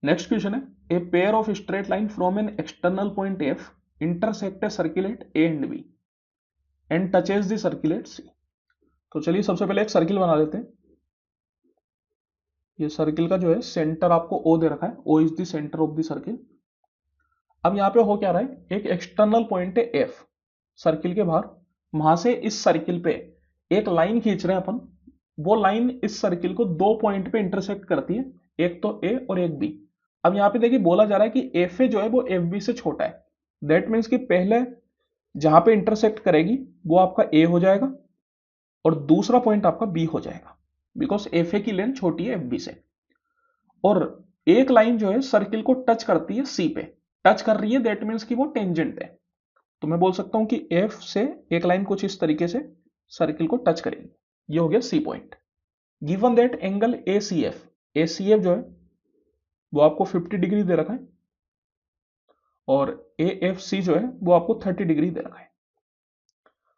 Next question है, a pair of straight line from an external point F intersect a circle at A and B and touches the circle at C. तो चलिए सबसे पहले एक circle बना लेते हैं। ये सर्किल का जो है सेंटर आपको ओ दे रखा है, O is the centre of the circle. अब यहाँ पे हो क्या रहा है, एक एक्सटर्नल पॉइंट है एफ सर्किल के बाहर, वहां से इस सर्किल पे एक लाइन खींच रहे हैं अपन। वो लाइन इस सर्किल को दो पॉइंट पे इंटरसेक्ट करती है, एक तो ए और एक बी। अब यहाँ पे देखिए बोला जा रहा है कि एफ ए जो है वो एफ बी से छोटा है। दैट मीन्स कि पहले जहां पे इंटरसेक्ट करेगी वो आपका ए हो जाएगा और दूसरा पॉइंट आपका बी हो जाएगा, बिकॉज एफ ए की लेंथ छोटी है एफ बी से। और एक लाइन जो है सर्किल को टच करती है सी पे, टच कर रही है, दैट मीन्स कि वो टेंजेंट है। तो मैं बोल सकता हूं कि एफ से एक लाइन कुछ इस तरीके से सर्किल को टच करेगी, ये हो गया C point. Given that angle A C F जो है वो आपको 50 डिग्री दे रखा है और ए एफ सी जो है वो आपको 30 डिग्री दे रखा है।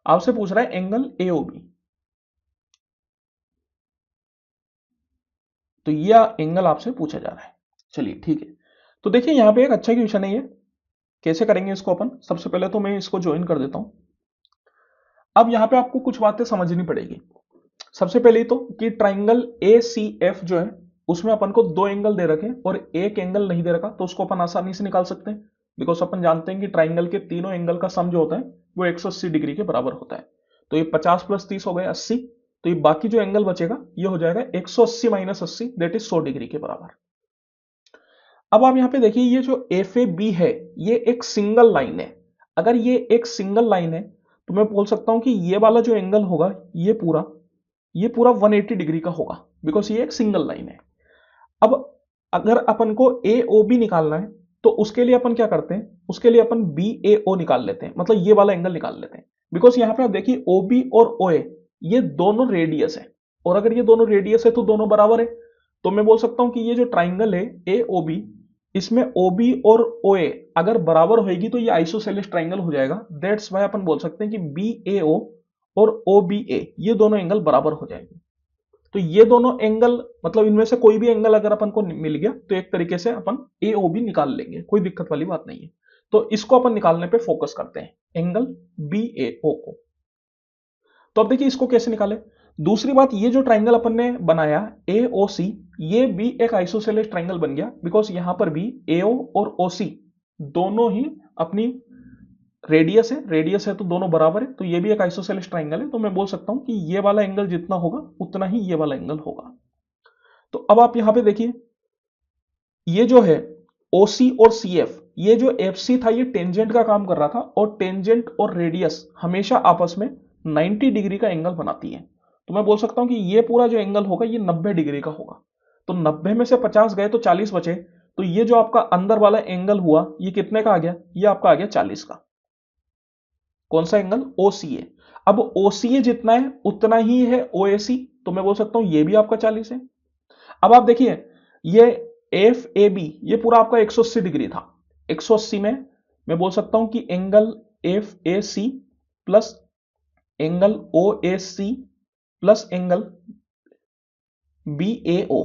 आपसे पूछ रहा है एंगल ए ओ बी, तो यह एंगल आपसे पूछा जा रहा है। चलिए ठीक है, तो देखिए यहां पे एक अच्छा क्वेश्चन है ये। कैसे करेंगे इसको अपन, सबसे पहले तो मैं इसको ज्वाइन कर देता हूं। अब यहां पे आपको कुछ बातें समझनी पड़ेगी। सबसे पहले तो कि ट्राइंगल ए सी एफ जो है उसमें अपन को दो एंगल दे रखे और एक एंगल नहीं दे रखा, तो उसको अपन आसानी से निकाल सकते हैं। बिकॉज अपन जानते हैं कि ट्राइंगल के तीनों एंगल का सम जो होता है वो 180 डिग्री के बराबर होता है। तो ये 50 प्लस 30 हो गए 80। तो ये बाकी जो एंगल बचेगा ये हो जाएगा 180 माइनस 80, दैट इज 100 डिग्री के बराबर। अब आप यहां पे देखिए ये जो एफ ए बी है ये एक सिंगल लाइन है। अगर ये एक सिंगल लाइन है तो मैं बोल सकता हूं कि ये वाला जो एंगल होगा ये पूरा 180 डिग्री का होगा, बिकॉज ये एक सिंगल लाइन है। अब अगर अपन को ए ओ बी निकालना है तो उसके लिए अपन क्या करते हैं, उसके लिए अपन बी ए ओ निकाल लेते हैं, मतलब ये वाला एंगल निकाल लेते हैं। बिकॉज यहां पे आप देखिए ओ बी और ओ ए ये दोनों रेडियस है, और अगर ये दोनों रेडियस है तो दोनों बराबर है। तो मैं बोल सकता हूं कि ये जो ट्राइंगल है ए ओ बी, इसमें ओ बी और ओ ए अगर बराबर होगी तो ये आइसोसेलेस ट्राइंगल हो जाएगा। दैट्स वाई अपन बोल सकते हैं कि बी ए ओ और ओ बी ए ये दोनों एंगल बराबर हो जाएंगे। तो ये दोनों एंगल मतलब इनमें से कोई भी एंगल अगर अपन को मिल गया तो एक तरीके से अपन ए ओ बी निकाल लेंगे, कोई दिक्कत वाली बात नहीं है। तो इसको अपन निकालने पे फोकस करते हैं, एंगल बी ए ओ को। तो अब देखिए इसको कैसे निकाले। दूसरी बात, ये जो ट्राइंगल अपन ने बनाया ए ओ सी, ये भी एक आइसोसेलेस ट्राइंगल बन गया, बिकॉज यहां पर भी ए ओ और ओ सी दोनों ही अपनी रेडियस है तो दोनों बराबर है, तो ये भी एक आइसोसेलेस ट्राइंगल है। तो मैं बोल सकता हूं कि ये वाला एंगल जितना होगा उतना ही ये वाला एंगल होगा। तो अब आप यहां पे देखिए ये जो है ओसी और सीएफ, ये जो एफसी था ये टेंजेंट का काम कर रहा था, और टेंजेंट और रेडियस हमेशा आपस में 90 डिग्री का एंगल बनाती है। तो मैं बोल सकता हूं कि ये पूरा जो एंगल होगा ये 90 डिग्री का होगा। तो 90 में से 50 गए तो 40 बचे, तो ये जो आपका अंदर वाला एंगल हुआ ये कितने का आ गया, ये आपका आ गया 40 का। कौन सा एंगल, ओसीए। अब ओसीए जितना है उतना ही है ओएसी, तो मैं बोल सकता हूं ये भी आपका 40 है। अब आप देखिए ये एफ ए बी ये पूरा आपका 180 डिग्री था। 180 में मैं बोल सकता हूं कि angle F A C plus angle O A C plus angle B A O,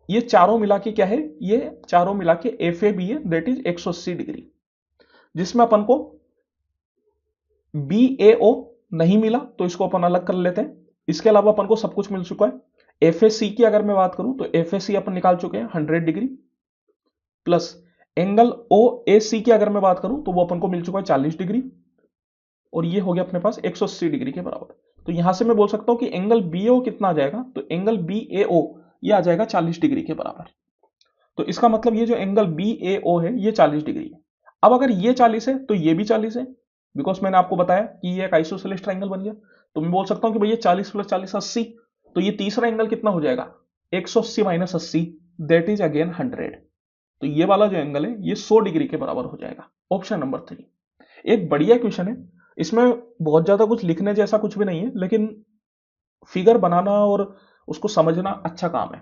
ये चारों मिला के क्या है, ये चारों मिला के एफ ए बी है, दैट इज 180 डिग्री। जिसमें अपन को बी ए ओ नहीं मिला तो इसको अपन अलग कर लेते हैं। इसके अलावा अपन को सब कुछ मिल चुका है। एफ ए सी की अगर मैं बात करूं तो एफ ए सी अपन निकाल चुके हैं 100 degree, plus angle O A सी की अगर मैं बात करूं तो वो अपन को मिल चुका है 40 डिग्री, और ये हो गया अपने पास 180 डिग्री के बराबर। तो यहां से मैं बोल सकता हूं कि एंगल बी ओ कितना आ जाएगा, तो एंगल बी ए ओ ये आ जाएगा 40 डिग्री के बराबर। तो इसका मतलब ये जो एंगल बी ए ओ है ये 40 डिग्री है। अब अगर ये 40 है तो ये भी 40 है, बिकॉज मैंने आपको बताया कि ये एक आइसोसेलेस ट्राइंगल बन गया। तो मैं बोल सकता हूं कि भैया 40 प्लस 40 80, तो ये तीसरा एंगल कितना हो जाएगा, 180 माइनस 80, दैट इज अगेन 100। तो ये वाला जो एंगल है ये 100 डिग्री के बराबर हो जाएगा। ऑप्शन नंबर 3 एक बढ़िया क्वेश्चन है। इसमें बहुत ज्यादा कुछ लिखने जैसा कुछ भी नहीं है, लेकिन फिगर बनाना और उसको समझना अच्छा काम है।